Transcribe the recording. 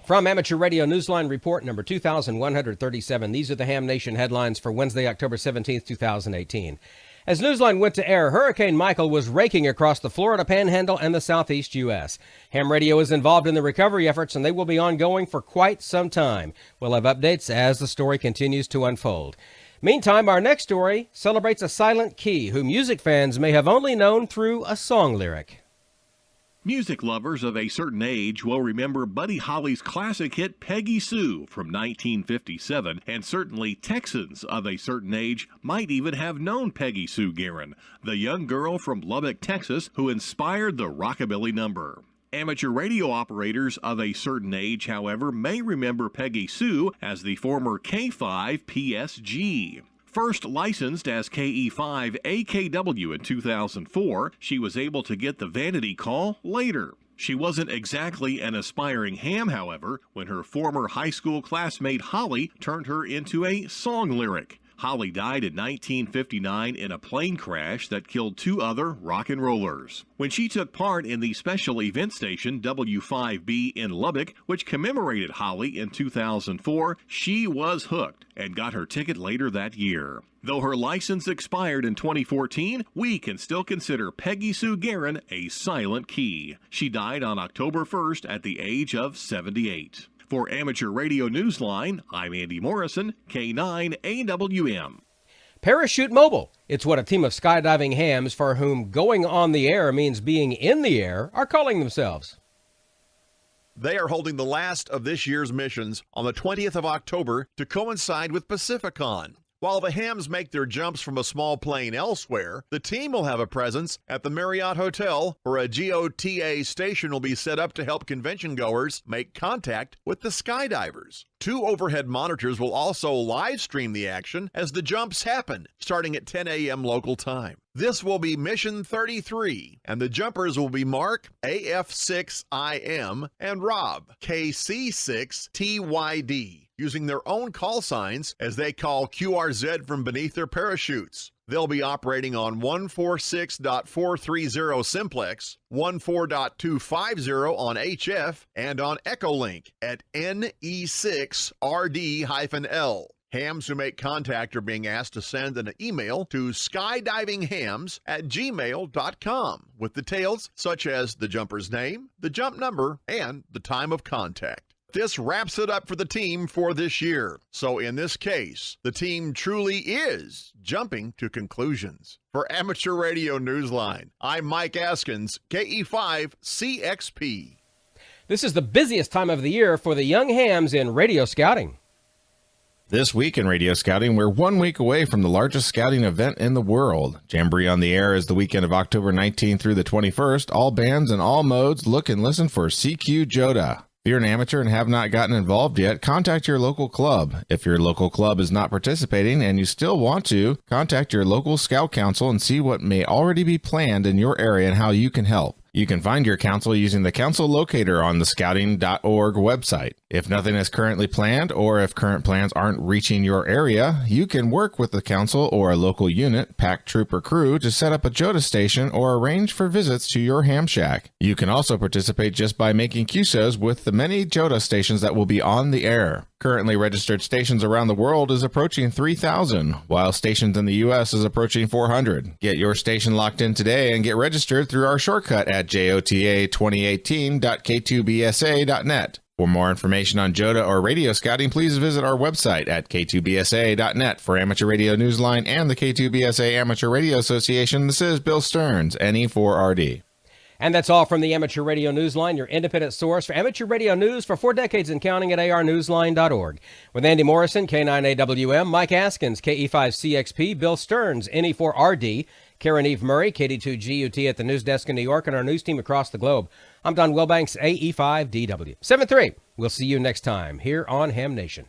From Amateur Radio Newsline Report number 2137, these are the Ham Nation headlines for Wednesday, October 17th, 2018. As Newsline went to air, Hurricane Michael was raking across the Florida Panhandle and the southeast U.S. Ham Radio is involved in the recovery efforts, and they will be ongoing for quite some time. We'll have updates as the story continues to unfold. Meantime, our next story celebrates a silent key who music fans may have only known through a song lyric. Music lovers of a certain age will remember Buddy Holly's classic hit Peggy Sue from 1957, and certainly Texans of a certain age might even have known Peggy Sue Guerin, the young girl from Lubbock, Texas, who inspired the rockabilly number. Amateur radio operators of a certain age, however, may remember Peggy Sue as the former K5 PSG. First licensed as KE5 AKW in 2004, she was able to get the vanity call later. She wasn't exactly an aspiring ham, however, when her former high school classmate Holly turned her into a song lyric. Holly died in 1959 in a plane crash that killed two other rock and rollers. When she took part in the special event station W5B in Lubbock, which commemorated Holly in 2004, she was hooked and got her ticket later that year. Though her license expired in 2014, we can still consider Peggy Sue Guerin a silent key. She died on October 1st at the age of 78. For Amateur Radio Newsline, I'm Andy Morrison, K9AWM. Parachute Mobile. It's what a team of skydiving hams for whom going on the air means being in the air are calling themselves. They are holding the last of this year's missions on the 20th of October to coincide with Pacificon. While the hams make their jumps from a small plane elsewhere, the team will have a presence at the Marriott Hotel, where a GOTA station will be set up to help convention goers make contact with the skydivers. 2 overhead monitors will also live stream the action as the jumps happen, starting at 10 a.m. local time. This will be Mission 33, and the jumpers will be Mark, AF6IM, and Rob, KC6TYD. Using their own call signs as they call QRZ from beneath their parachutes. They'll be operating on 146.430 simplex, 14.250 on HF, and on Echolink at NE6RD-L. Hams who make contact are being asked to send an email to skydivinghams@gmail.com with details such as the jumper's name, the jump number, and the time of contact. This wraps it up for the team for this year. So in this case, the team truly is jumping to conclusions. For Amateur Radio Newsline, I'm Mike Askins, KE5CXP. This is the busiest time of the year for the young hams in radio scouting. This week in Radio Scouting, we're 1 week away from the largest scouting event in the world. Jamboree on the Air is the weekend of October 19th through the 21st. All bands and all modes look and listen for CQ JOTA. If you're an amateur and have not gotten involved yet, contact your local club. If your local club is not participating and you still want to, contact your local scout council and see what may already be planned in your area and how you can help. You can find your council using the council locator on the scouting.org website. If nothing is currently planned, or if current plans aren't reaching your area, you can work with the council or a local unit, pack, troop, or crew to set up a JOTA station or arrange for visits to your ham shack. You can also participate just by making QSOs with the many JOTA stations that will be on the air. Currently registered stations around the world is approaching 3,000, while stations in the U.S. is approaching 400. Get your station locked in today and get registered through our shortcut at jota2018.k2bsa.net. For more information on JOTA or radio scouting, please visit our website at k2bsa.net. For Amateur Radio Newsline and the K2BSA Amateur Radio Association, this is Bill Stearns, NE4RD. And that's all from the Amateur Radio Newsline, your independent source for amateur radio news for 4 decades and counting at arnewsline.org. With Andy Morrison, K9AWM, Mike Askins, KE5CXP, Bill Stearns, NE4RD, Karen Eve Murray, KD2GUT at the news desk in New York, and our news team across the globe. I'm Don Wilbanks, AE5DW. 7-3. We'll see you next time here on Ham Nation.